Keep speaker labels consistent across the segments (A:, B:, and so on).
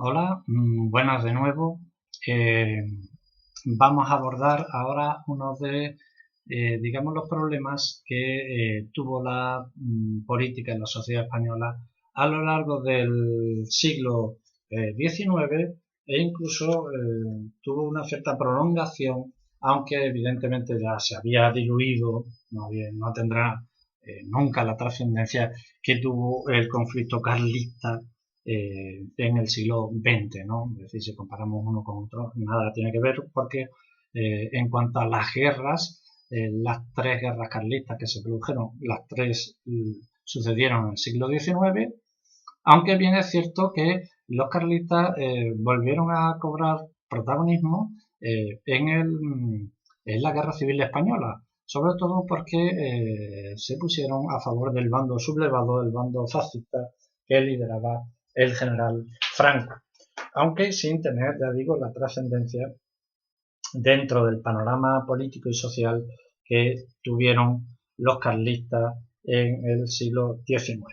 A: Hola, buenas de nuevo. Eh, Vamos a abordar ahora uno de, digamos, los problemas que tuvo la política en la sociedad española a lo largo del siglo XIX e incluso tuvo una cierta prolongación, aunque evidentemente ya se había diluido, no tendrá nunca la trascendencia que tuvo el conflicto carlista en el siglo XX, ¿no? Es decir, si comparamos uno con otro, nada tiene que ver porque en cuanto a las guerras, las tres guerras carlistas que se produjeron, las tres sucedieron en el siglo XIX, aunque bien es cierto que los carlistas volvieron a cobrar protagonismo en la Guerra Civil Española, sobre todo porque se pusieron a favor del bando sublevado, el bando fascista que lideraba el general Franco, aunque sin tener, ya digo, la trascendencia dentro del panorama político y social que tuvieron los carlistas en el siglo XIX.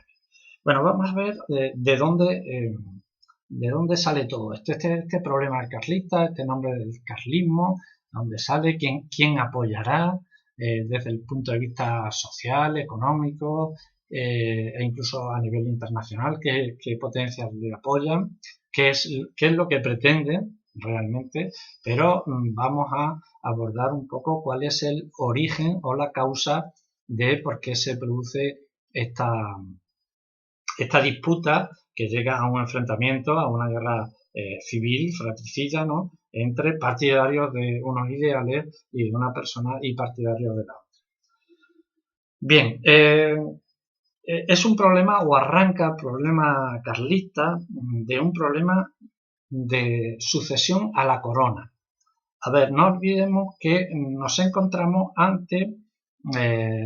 A: Bueno, vamos a ver de dónde sale todo esto. Este problema del carlista, este nombre del carlismo, dónde sale, quién apoyará desde el punto de vista social, económico e incluso a nivel internacional, qué potencias le apoyan, qué es lo que pretende realmente, pero vamos a abordar un poco cuál es el origen o la causa de por qué se produce esta disputa que llega a un enfrentamiento, a una guerra civil, fratricida, ¿no? Entre partidarios de unos ideales y de una persona y partidarios de la otra. Bien, es un problema o arranca el problema carlista de un problema de sucesión a la corona. A ver, no olvidemos que nos encontramos ante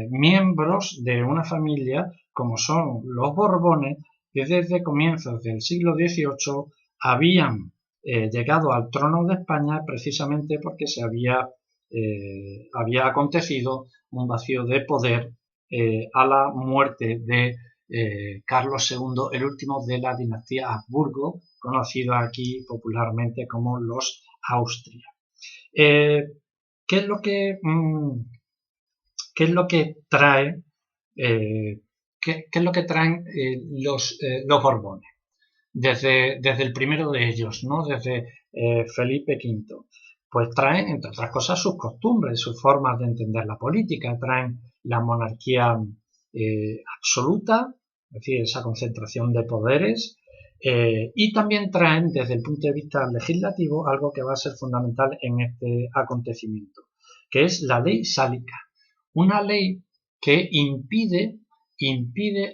A: miembros de una familia como son los Borbones, que desde comienzos del siglo XVIII habían llegado al trono de España precisamente porque había acontecido un vacío de poder a la muerte de Carlos II, el último de la dinastía Habsburgo, conocido aquí popularmente como los Austria. Eh, ¿qué, es lo que, ¿Qué es lo que trae qué es lo que traen los Borbones? Desde el primero de ellos, ¿no? Desde Felipe V. Pues traen, entre otras cosas, sus costumbres, sus formas de entender la política, traen la monarquía absoluta, es decir, esa concentración de poderes, y también traen, desde el punto de vista legislativo, algo que va a ser fundamental en este acontecimiento, que es la ley sálica, una ley que impide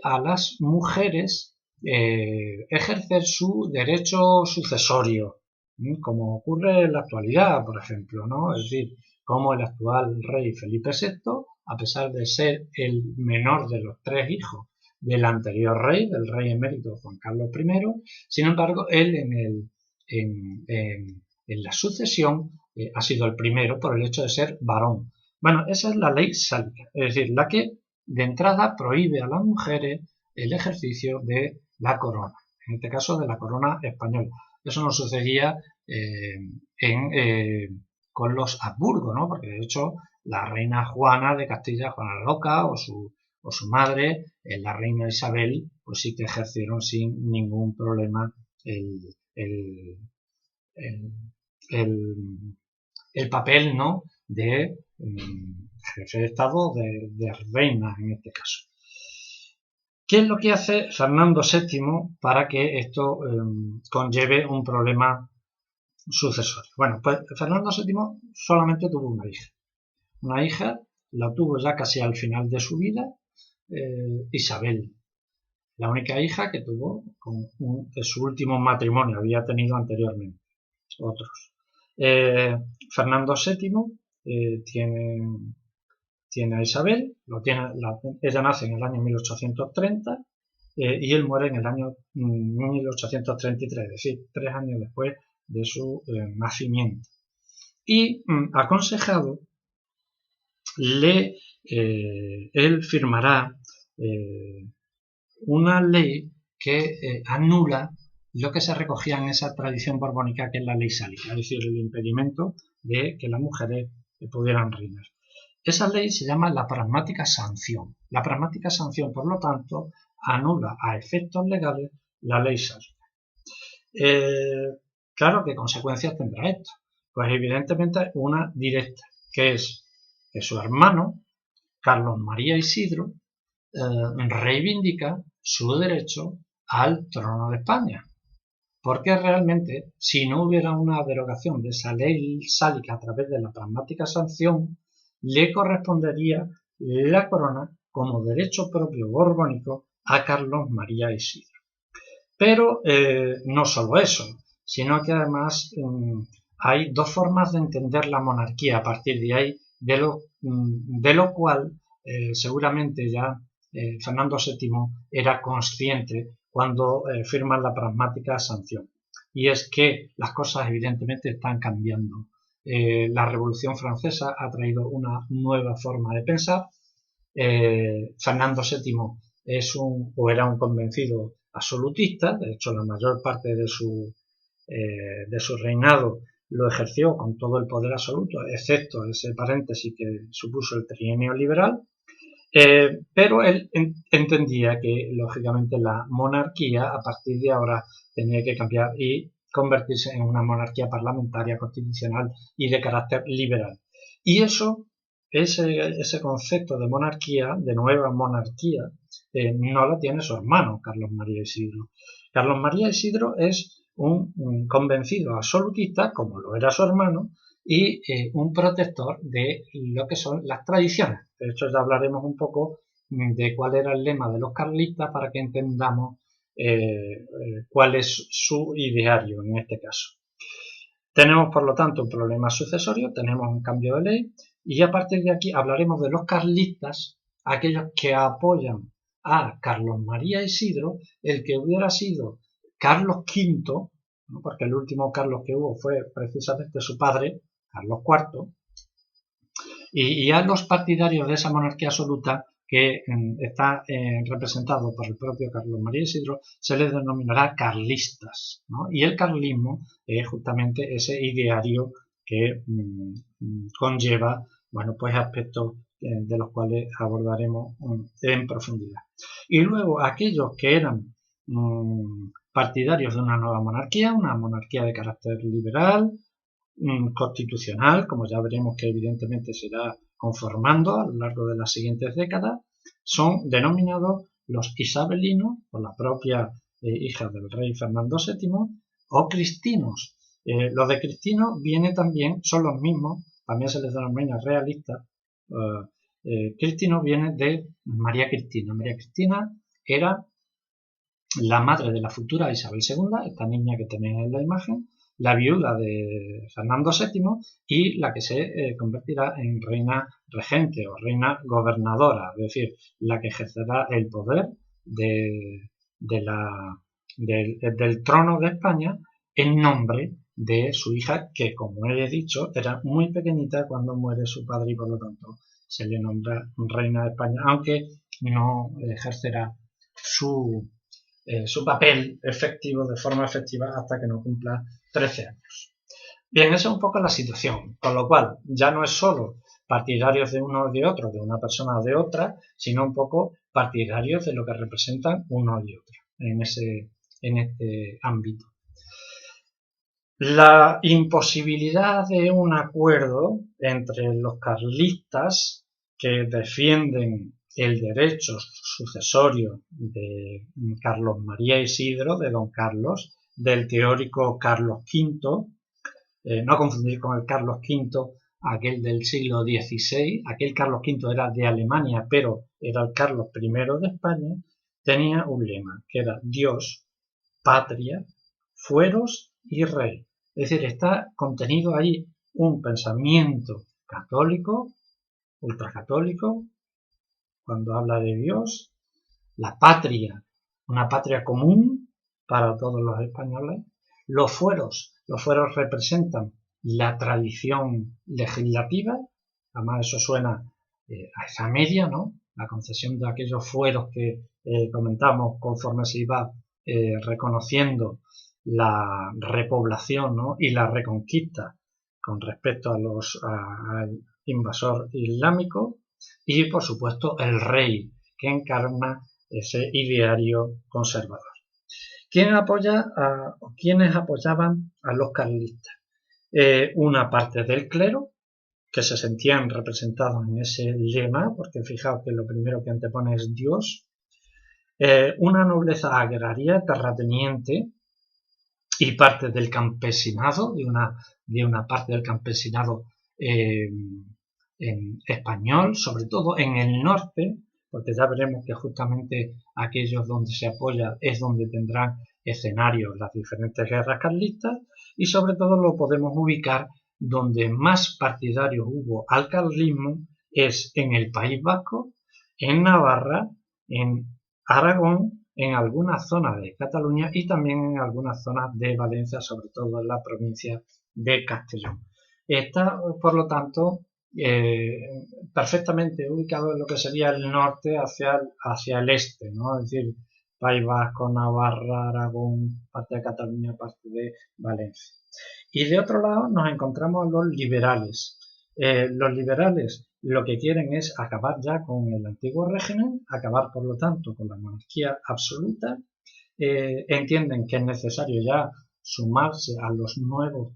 A: a las mujeres ejercer su derecho sucesorio, como ocurre en la actualidad, por ejemplo, ¿no? Es decir, como el actual rey Felipe VI, a pesar de ser el menor de los tres hijos del anterior rey, del rey emérito Juan Carlos I, sin embargo, él en la sucesión ha sido el primero por el hecho de ser varón. Bueno, esa es la ley sálica, es decir, la que de entrada prohíbe a las mujeres el ejercicio de la corona, en este caso de la corona española. Eso no sucedía con los Habsburgo, ¿no? Porque de hecho la reina Juana de Castilla, Juana la Loca, o su madre, la reina Isabel, pues sí que ejercieron sin ningún problema el, el, el, el, el papel, ¿no? De jefe de Estado, de reina en este caso. ¿Qué es lo que hace Fernando VII para que esto conlleve un problema sucesorio? Bueno, pues Fernando VII solamente tuvo una hija. Una hija la tuvo ya casi al final de su vida, Isabel, la única hija que tuvo de su último matrimonio, había tenido anteriormente otros. Fernando VII tiene a Isabel, ella nace en el año 1830 y él muere en el año 1833, es decir, 3 años después de su nacimiento. Y aconsejado, él firmará una ley que anula lo que se recogía en esa tradición borbónica que es la ley sálica, es decir, el impedimento de que las mujeres pudieran reinar. Esa ley se llama la pragmática sanción. La pragmática sanción, por lo tanto, anula a efectos legales la ley sálica. Claro, ¿qué consecuencias tendrá esto? Pues evidentemente una directa, que es que su hermano, Carlos María Isidro, reivindica su derecho al trono de España. Porque realmente, si no hubiera una derogación de esa ley sálica a través de la pragmática sanción, le correspondería la corona como derecho propio borbónico a Carlos María Isidro. Pero no solo eso, sino que además hay dos formas de entender la monarquía a partir de ahí, de lo cual seguramente ya Fernando VII era consciente cuando firma la pragmática sanción. Y es que las cosas evidentemente están cambiando. La Revolución Francesa ha traído una nueva forma de pensar. Fernando VII era un convencido absolutista, de hecho la mayor parte de su reinado lo ejerció con todo el poder absoluto, excepto ese paréntesis que supuso el trienio liberal, pero él entendía que lógicamente la monarquía a partir de ahora tenía que cambiar y convertirse en una monarquía parlamentaria, constitucional y de carácter liberal. Y ese concepto de monarquía, de nueva monarquía, no la tiene su hermano, Carlos María Isidro. Carlos María Isidro es un convencido absolutista, como lo era su hermano, y un protector de lo que son las tradiciones. De hecho, ya hablaremos un poco de cuál era el lema de los carlistas para que entendamos cuál es su ideario en este caso. Tenemos, por lo tanto, un problema sucesorio, tenemos un cambio de ley, y a partir de aquí hablaremos de los carlistas, aquellos que apoyan a Carlos María Isidro, el que hubiera sido Carlos V, ¿no? Porque el último Carlos que hubo fue precisamente su padre, Carlos IV, y a los partidarios de esa monarquía absoluta que está representado por el propio Carlos María Isidro, se les denominará carlistas, ¿no? Y el carlismo es justamente ese ideario que conlleva, bueno, pues aspectos de los cuales abordaremos en profundidad. Y luego aquellos que eran partidarios de una nueva monarquía, una monarquía de carácter liberal, constitucional, como ya veremos que evidentemente se irá conformando a lo largo de las siguientes décadas, son denominados los isabelinos, por la propia hija del rey Fernando VII, o cristinos. Los de cristinos son los mismos, también se les denomina realistas. Cristinos viene de María Cristina. María Cristina era la madre de la futura Isabel II, esta niña que tenéis en la imagen, la viuda de Fernando VII y la que se convertirá en reina regente o reina gobernadora, es decir, la que ejercerá el poder del trono de España en nombre de su hija, que como he dicho era muy pequeñita cuando muere su padre y por lo tanto se le nombra reina de España, aunque no ejercerá su papel efectivo de forma efectiva hasta que no cumpla 13 años. Bien, esa es un poco la situación, con lo cual ya no es solo partidarios de uno o de otro, de una persona o de otra, sino un poco partidarios de lo que representan uno y otro en este ámbito. La imposibilidad de un acuerdo entre los carlistas que defienden el derecho sucesorio de Carlos María Isidro, de don Carlos, del teórico Carlos V, no confundir con el Carlos V, aquel del siglo XVI, aquel Carlos V era de Alemania, pero era el Carlos I de España, tenía un lema, que era Dios, patria, fueros y rey. Es decir, está contenido ahí un pensamiento católico, ultracatólico, cuando habla de Dios, la patria, una patria común para todos los españoles. Los fueros representan la tradición legislativa, además eso suena a esa media, ¿no? La concesión de aquellos fueros que comentamos conforme se iba reconociendo la repoblación, ¿no?, y la reconquista con respecto al invasor islámico, y por supuesto el rey, que encarna ese ideario conservador. ¿Quiénes apoyaban a los carlistas? Una parte del clero, que se sentían representados en ese lema, porque fijaos que lo primero que antepone es Dios, una nobleza agraria, terrateniente, y parte del campesinado, de una parte del campesinado en español, sobre todo en el norte, porque ya veremos que justamente aquellos donde se apoya es donde tendrán escenarios las diferentes guerras carlistas, y sobre todo lo podemos ubicar donde más partidarios hubo al carlismo es en el País Vasco, en Navarra, en Aragón, en algunas zonas de Cataluña y también en algunas zonas de Valencia, sobre todo en la provincia de Castellón. Está, por lo tanto, perfectamente ubicado en lo que sería el norte hacia el este, ¿no? Es decir, País Vasco, Navarra, Aragón, parte de Cataluña, parte de Valencia. Y de otro lado nos encontramos a los liberales. Los liberales lo que quieren es acabar ya con el antiguo régimen, acabar por lo tanto con la monarquía absoluta, entienden que es necesario ya sumarse a los nuevos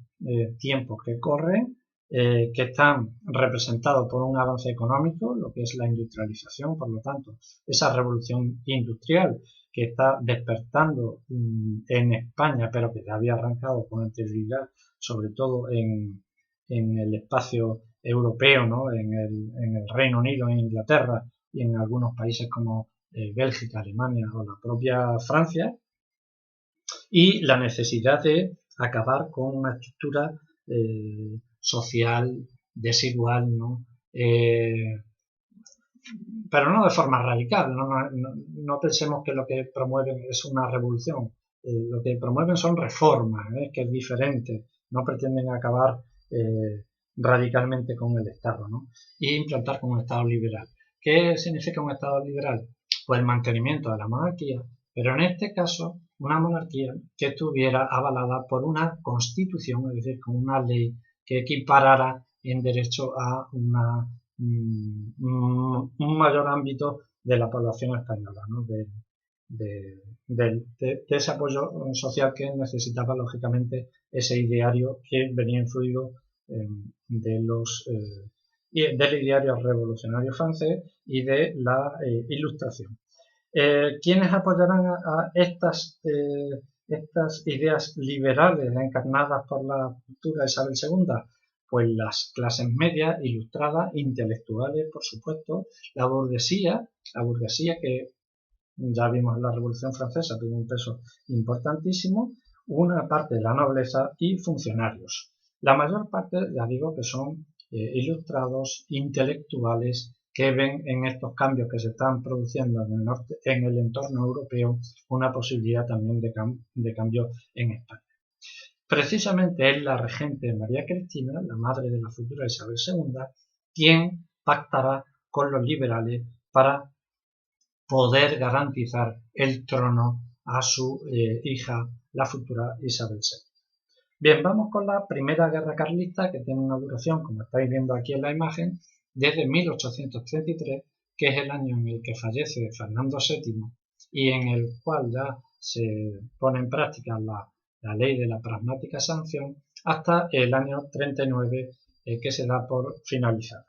A: tiempos que corren, que están representados por un avance económico, lo que es la industrialización, por lo tanto, esa revolución industrial que está despertando en España, pero que ya había arrancado con anterioridad, sobre todo en el espacio europeo, ¿no?, en el Reino Unido, en Inglaterra y en algunos países como Bélgica, Alemania o la propia Francia, y la necesidad de acabar con una estructura social desigual, ¿no? Pero no de forma radical, no pensemos que lo que promueven es una revolución, lo que promueven son reformas, que es diferente, no pretenden acabar radicalmente con el Estado, ¿no?, y implantar con un Estado liberal. ¿Qué significa un Estado liberal? Pues el mantenimiento de la monarquía, pero en este caso una monarquía que estuviera avalada por una constitución, es decir, con una ley que equiparara en derecho a un mayor ámbito de la población española, ¿no?, de ese apoyo social que necesitaba lógicamente ese ideario que venía influido del ideario revolucionario francés y de la Ilustración. ¿Quiénes apoyarán a estas ideas liberales encarnadas por la cultura de Isabel II? Pues las clases medias, ilustradas, intelectuales, por supuesto, la burguesía que ya vimos en la Revolución Francesa tuvo un peso importantísimo, una parte de la nobleza y funcionarios. La mayor parte, ya digo, que son ilustrados, intelectuales, que ven en estos cambios que se están produciendo en el entorno europeo una posibilidad también de cambio en España. Precisamente es la regente María Cristina, la madre de la futura Isabel II, quien pactará con los liberales para poder garantizar el trono a su hija, la futura Isabel II. Bien, vamos con la primera guerra carlista, que tiene una duración, como estáis viendo aquí en la imagen, desde 1833, que es el año en el que fallece Fernando VII y en el cual ya se pone en práctica la ley de la pragmática sanción, hasta el año 39, que se da por finalizada.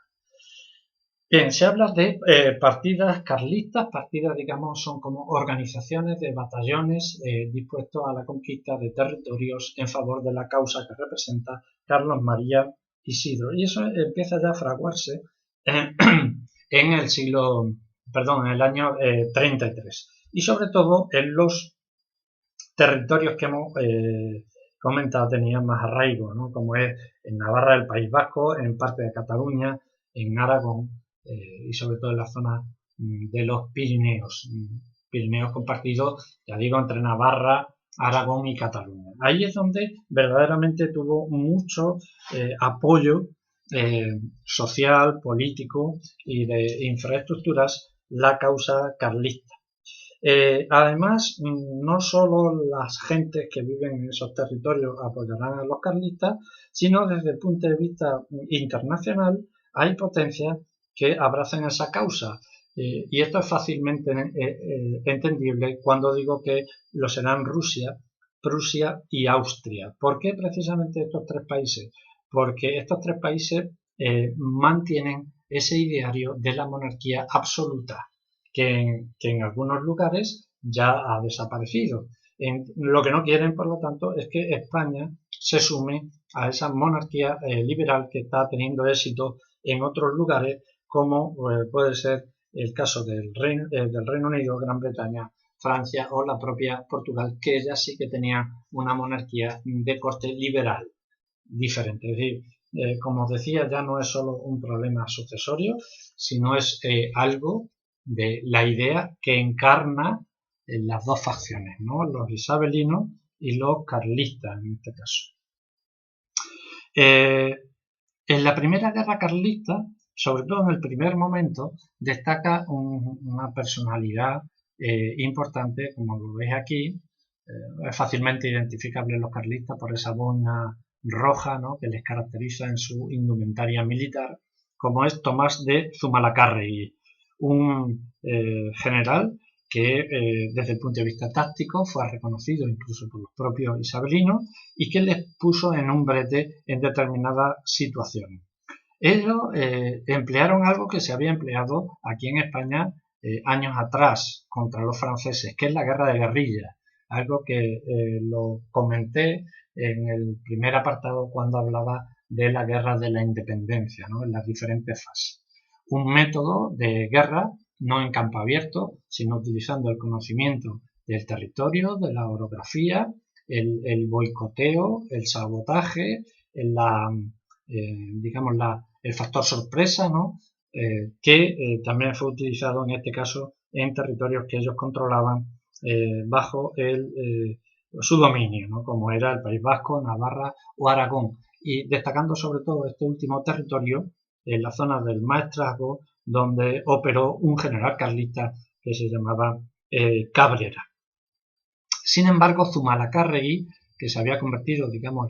A: Bien, se habla de partidas carlistas, partidas, digamos, son como organizaciones de batallones dispuestos a la conquista de territorios en favor de la causa que representa Carlos María Isidro. Y eso empieza ya a fraguarse en el año 33. Y sobre todo en los territorios que hemos comentado tenían más arraigo, ¿no?, como es en Navarra, el País Vasco, en parte de Cataluña, en Aragón, y sobre todo en la zona de los Pirineos compartidos, ya digo, entre Navarra, Aragón y Cataluña. Ahí es donde verdaderamente tuvo mucho apoyo social, político y de infraestructuras la causa carlista. Además, no solo las gentes que viven en esos territorios apoyarán a los carlistas, sino desde el punto de vista internacional hay potencias que abrazan esa causa. Y esto es fácilmente entendible cuando digo que lo serán Rusia, Prusia y Austria. ¿Por qué precisamente estos tres países? Porque estos tres países mantienen ese ideario de la monarquía absoluta, que en algunos lugares ya ha desaparecido. Lo que no quieren, por lo tanto, es que España se sume a esa monarquía liberal que está teniendo éxito en otros lugares, como puede ser el caso del Reino Unido, Gran Bretaña, Francia o la propia Portugal, que ella sí que tenía una monarquía de corte liberal diferente. Es decir, como os decía, ya no es solo un problema sucesorio, sino es algo de la idea que encarna las dos facciones, ¿no? Los isabelinos y los carlistas en este caso. En la primera guerra carlista, sobre todo en el primer momento, destaca una personalidad importante, como lo veis aquí. Es fácilmente identificable los carlistas por esa boina roja, ¿no?, que les caracteriza en su indumentaria militar, como es Tomás de Zumalacárregui, un general que desde el punto de vista táctico fue reconocido incluso por los propios isabelinos y que les puso en un brete en determinadas situaciones. Ellos emplearon algo que se había empleado aquí en España años atrás contra los franceses, que es la guerra de guerrillas, algo que lo comenté en el primer apartado cuando hablaba de la guerra de la independencia, ¿no?, en las diferentes fases. Un método de guerra no en campo abierto, sino utilizando el conocimiento del territorio, de la orografía, el boicoteo, el sabotaje, el factor sorpresa, ¿no?, que también fue utilizado en este caso en territorios que ellos controlaban bajo su dominio, ¿no?, como era el País Vasco, Navarra o Aragón, y destacando sobre todo este último territorio en la zona del Maestrazgo, donde operó un general carlista que se llamaba Cabrera. Sin embargo, Zumalacárregui, que se había convertido, digamos,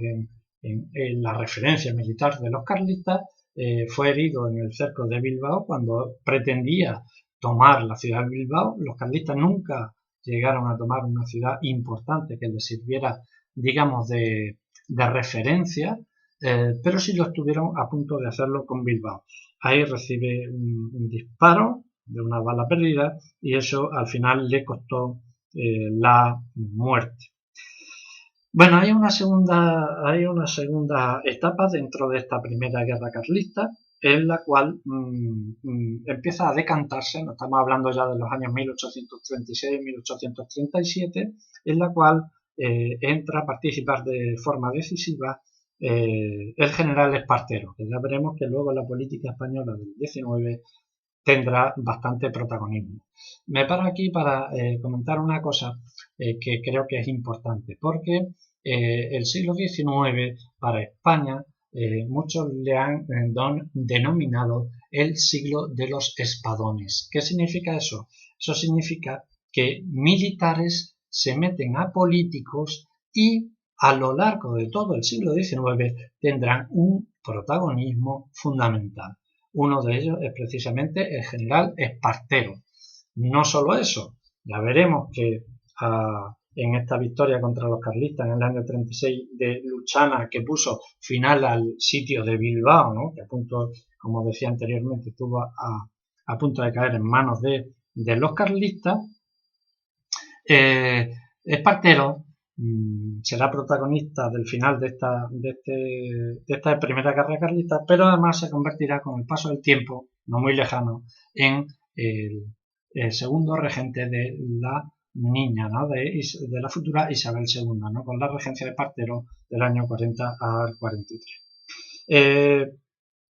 A: en la referencia militar de los carlistas, fue herido en el cerco de Bilbao cuando pretendía tomar la ciudad de Bilbao. Los carlistas nunca llegaron a tomar una ciudad importante que les sirviera, digamos, de referencia, pero sí lo estuvieron a punto de hacerlo con Bilbao. Ahí recibe un disparo de una bala perdida y eso al final le costó la muerte. Bueno, hay una segunda etapa dentro de esta primera guerra carlista, en la cual empieza a decantarse, no estamos hablando ya de los años 1836-1837, en la cual entra a participar de forma decisiva el general Espartero, que ya veremos que luego en la política española del 19 tendrá bastante protagonismo. Me paro aquí para comentar una cosa que creo que es importante, porque el siglo XIX para España muchos le han denominado el siglo de los espadones. ¿Qué significa eso? Eso significa que militares se meten a políticos y a lo largo de todo el siglo XIX tendrán un protagonismo fundamental. Uno de ellos es precisamente el general Espartero. No solo eso, ya veremos que en esta victoria contra los carlistas en el año 36 de Luchana, que puso final al sitio de Bilbao, ¿no?, que a punto, como decía anteriormente, estuvo a punto de caer en manos de los carlistas, Espartero será protagonista del final de esta primera guerra carlista, pero además se convertirá con el paso del tiempo, no muy lejano, en el segundo regente de la niña, ¿no?, de la futura Isabel II, ¿no?, con la regencia de Espartero del año 40 al 43.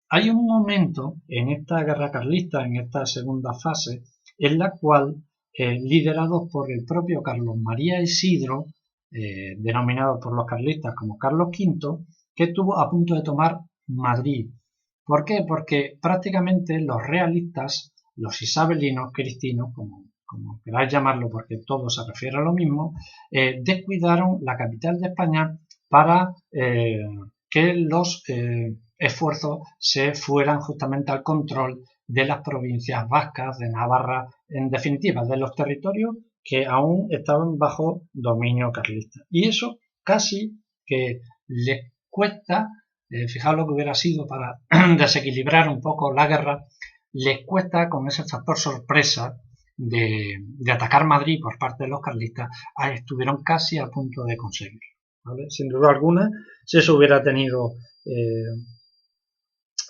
A: Hay un momento en esta guerra carlista, en esta segunda fase, en la cual, liderados por el propio Carlos María Isidro, denominado por los carlistas como Carlos V, que estuvo a punto de tomar Madrid. ¿Por qué? Porque prácticamente los realistas, los isabelinos cristinos, como como queráis llamarlo, porque todo se refiere a lo mismo, descuidaron la capital de España para que los esfuerzos se fueran justamente al control de las provincias vascas, de Navarra, en definitiva, de los territorios que aún estaban bajo dominio carlista. Y eso casi que les cuesta, fijaos lo que hubiera sido para desequilibrar un poco la guerra, les cuesta con ese factor sorpresa de atacar Madrid por parte de los carlistas, estuvieron casi a punto de conseguirlo, ¿vale? Sin duda alguna, si eso hubiera tenido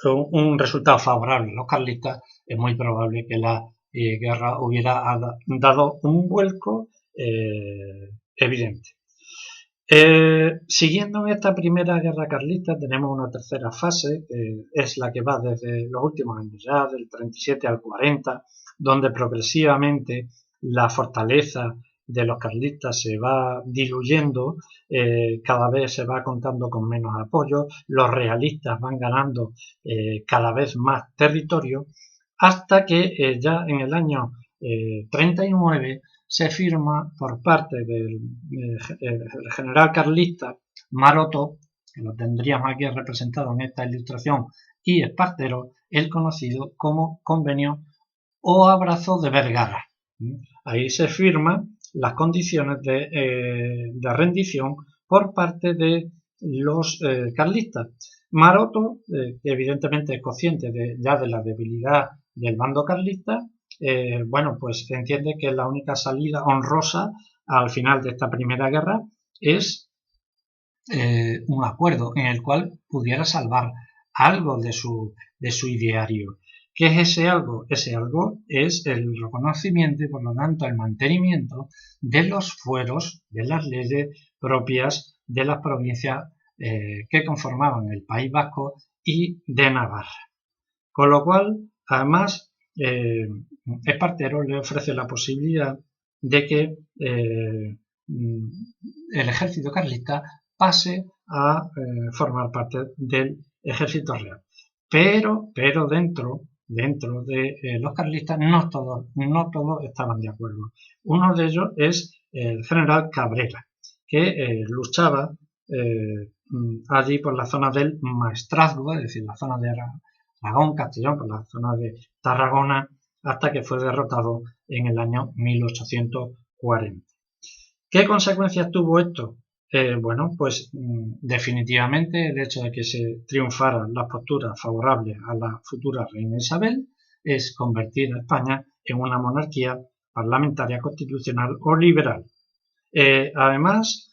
A: un resultado favorable a los carlistas, es muy probable que la guerra hubiera dado un vuelco evidente. Siguiendo en esta primera guerra carlista tenemos una tercera fase, es la que va desde los últimos años ya, del 37 al 40, donde progresivamente la fortaleza de los carlistas se va diluyendo, cada vez se va contando con menos apoyo, los realistas van ganando cada vez más territorio, hasta que ya en el año 39 se firma por parte del general carlista Maroto, que lo tendríamos aquí representado en esta ilustración, y Espartero, el conocido como Convenio o Abrazo de Vergara. Ahí se firman las condiciones de rendición por parte de los carlistas. Maroto, que evidentemente es consciente ya de la debilidad del bando carlista, bueno, pues entiende que la única salida honrosa al final de esta primera guerra es un acuerdo en el cual pudiera salvar algo de su ideario. ¿Qué es ese algo? Ese algo es el reconocimiento y por lo tanto el mantenimiento de los fueros, de las leyes propias de las provincias que conformaban el País Vasco y de Navarra. Con lo cual, además, Espartero le ofrece la posibilidad de que el ejército carlista pase a formar parte del ejército real. Pero dentro de los carlistas no todos estaban de acuerdo. Uno de ellos es el general Cabrera, que luchaba allí por la zona del Maestrazgo, es decir, la zona de Aragón, Castellón, por la zona de Tarragona, hasta que fue derrotado en el año 1840. ¿Qué consecuencias tuvo esto? Bueno, pues definitivamente el hecho de que se triunfaran las posturas favorables a la futura reina Isabel es convertir a España en una monarquía parlamentaria constitucional o liberal. Además,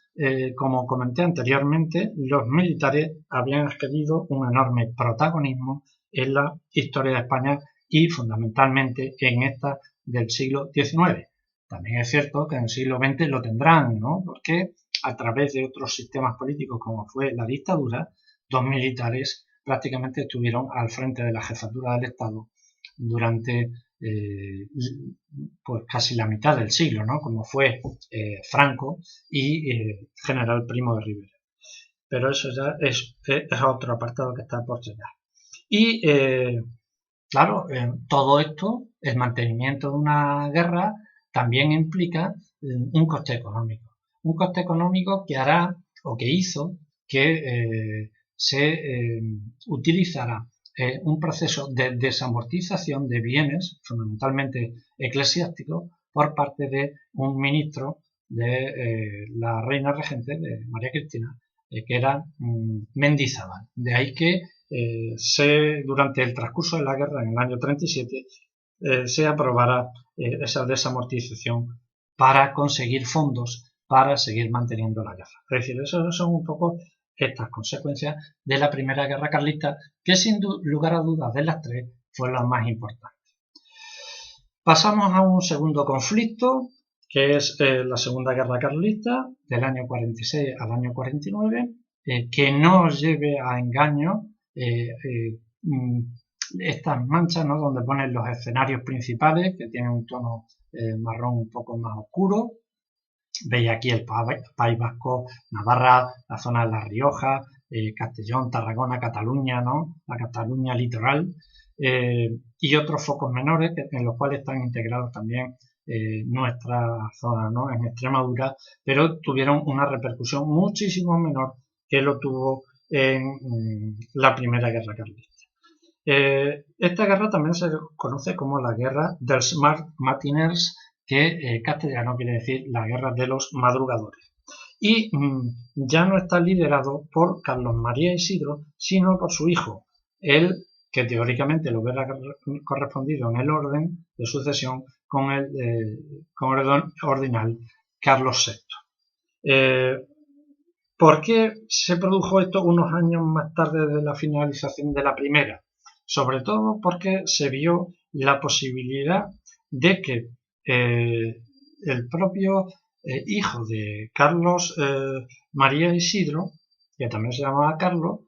A: como comenté anteriormente, los militares habían adquirido un enorme protagonismo en la historia de España y fundamentalmente en esta del siglo XIX. También es cierto que en el siglo XX lo tendrán, ¿no? Porque a través de otros sistemas políticos como fue la dictadura, dos militares prácticamente estuvieron al frente de la jefatura del Estado durante pues casi la mitad del siglo, ¿no? Como fue Franco y General Primo de Rivera. Pero eso ya es otro apartado que está por llegar. Y claro, todo esto, el mantenimiento de una guerra, también implica un coste económico. Un coste económico que hará o que hizo que se utilizara un proceso de desamortización de bienes, fundamentalmente eclesiásticos, por parte de un ministro de la reina regente, de María Cristina, que era Mendizábal. De ahí que durante el transcurso de la guerra, en el año 37, se aprobara esa desamortización para conseguir fondos para seguir manteniendo la guerra. Es decir, esas son un poco estas consecuencias de la primera guerra carlista, que sin lugar a dudas de las tres fue la más importante. Pasamos a un segundo conflicto, que es la segunda guerra carlista, del año 46 al año 49, que no os lleve a engaño estas manchas, ¿no? Donde ponen los escenarios principales, que tienen un tono marrón un poco más oscuro. Veis aquí el País Vasco, Navarra, la zona de La Rioja, Castellón, Tarragona, Cataluña, ¿no? La Cataluña litoral, y otros focos menores en los cuales están integrados también nuestra zona, ¿no? En Extremadura, pero tuvieron una repercusión muchísimo menor que lo tuvo en la Primera Guerra Carlista. Esta guerra también se conoce como la Guerra dels Matiners, que castellano quiere decir la Guerra de los Madrugadores. Y ya no está liderado por Carlos María Isidro, sino por su hijo, él que teóricamente lo hubiera correspondido en el orden de sucesión con el ordinal Carlos VI. ¿Por qué se produjo esto unos años más tarde de la finalización de la primera? Sobre todo porque se vio la posibilidad de que el propio hijo de Carlos María Isidro, que también se llamaba Carlos,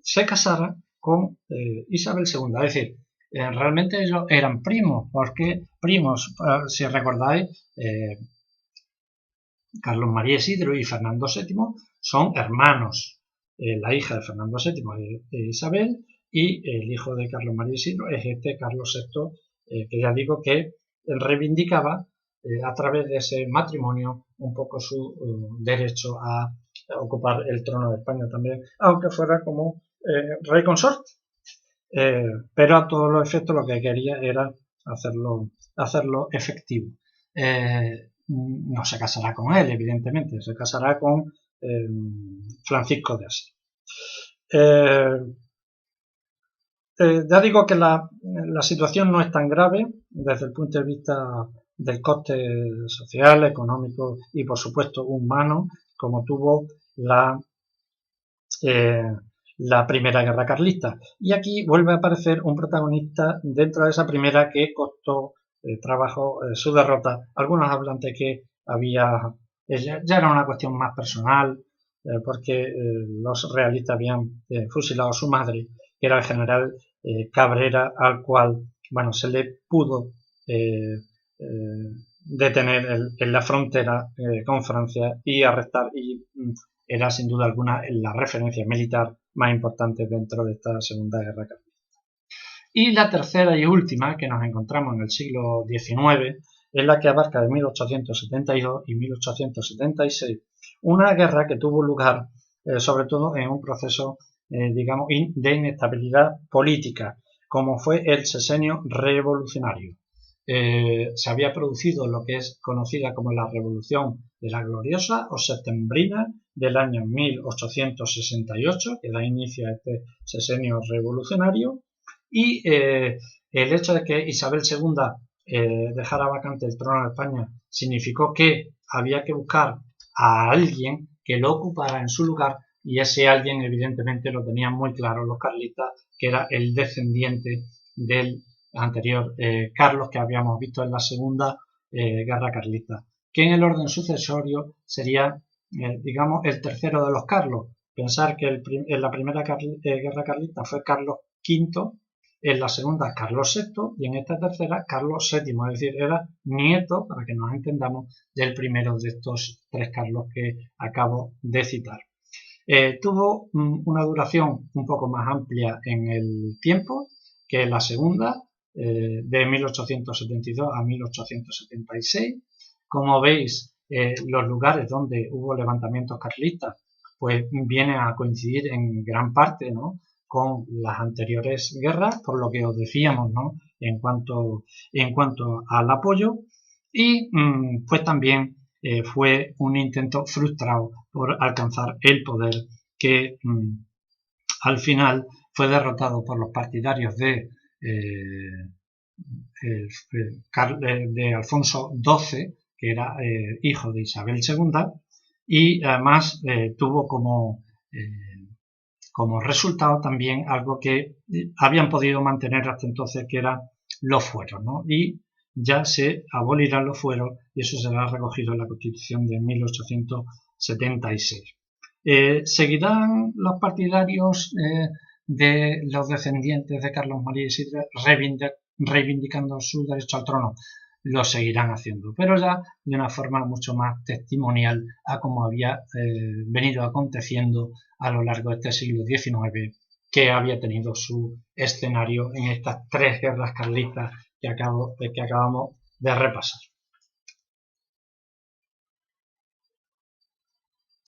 A: se casara con Isabel II. Es decir, realmente ellos eran primos, porque primos, si recordáis, Carlos María Isidro y Fernando VII son hermanos. La hija de Fernando VII es Isabel y el hijo de Carlos María Isidro es este Carlos VI, que ya digo que reivindicaba a través de ese matrimonio un poco su derecho a ocupar el trono de España también, aunque fuera como rey consorte. Pero a todos los efectos lo que quería era hacerlo efectivo. No se casará con él, evidentemente, se casará con Francisco de Asís. Ya digo que la situación no es tan grave desde el punto de vista del coste social, económico y por supuesto humano como tuvo la Primera Guerra Carlista. Y aquí vuelve a aparecer un protagonista dentro de esa primera que costó trabajo su derrota. Algunos hablan de que ya era una cuestión más personal, porque los realistas habían fusilado a su madre, que era el general Cabrera, al cual, bueno, se le pudo detener en la frontera con Francia y arrestar, y era sin duda alguna la referencia militar más importante dentro de esta Segunda Guerra Carlista. Y la tercera y última, que nos encontramos en el siglo XIX, es la que abarca de 1872 y 1876, una guerra que tuvo lugar sobre todo en un proceso digamos de inestabilidad política, como fue el Sexenio Revolucionario. Se había producido lo que es conocida como la Revolución de la Gloriosa o Septembrina del año 1868, que da inicio a este sexenio revolucionario, y el hecho de que Isabel II dejara vacante el trono de España significó que había que buscar a alguien que lo ocupara en su lugar, y ese alguien evidentemente lo tenían muy claro los carlistas, que era el descendiente del anterior Carlos, que habíamos visto en la Segunda Guerra Carlista, que en el orden sucesorio sería digamos el tercero de los Carlos. Pensar que en la Primera Guerra Carlista fue Carlos V, en la segunda Carlos VI y en esta tercera Carlos VII, es decir, era nieto, para que nos entendamos, del primero de estos tres Carlos que acabo de citar. Tuvo una duración un poco más amplia en el tiempo que la segunda, de 1872 a 1876. Como veis, los lugares donde hubo levantamientos carlistas pues vienen a coincidir en gran parte, ¿no?, con las anteriores guerras, por lo que os decíamos, ¿no?, en cuanto al apoyo, y pues también fue un intento frustrado por alcanzar el poder, que al final fue derrotado por los partidarios de Alfonso XII, que era hijo de Isabel II, y además tuvo como resultado también algo que habían podido mantener hasta entonces, que eran los fueros, ¿no? Y ya se abolirán los fueros, y eso será recogido en la Constitución de 1876. ¿Seguirán los partidarios de los descendientes de Carlos María Isidro reivindicando su derecho al trono? Lo seguirán haciendo, pero ya de una forma mucho más testimonial a como había venido aconteciendo a lo largo de este siglo XIX, que había tenido su escenario en estas tres guerras carlistas que acabamos de repasar.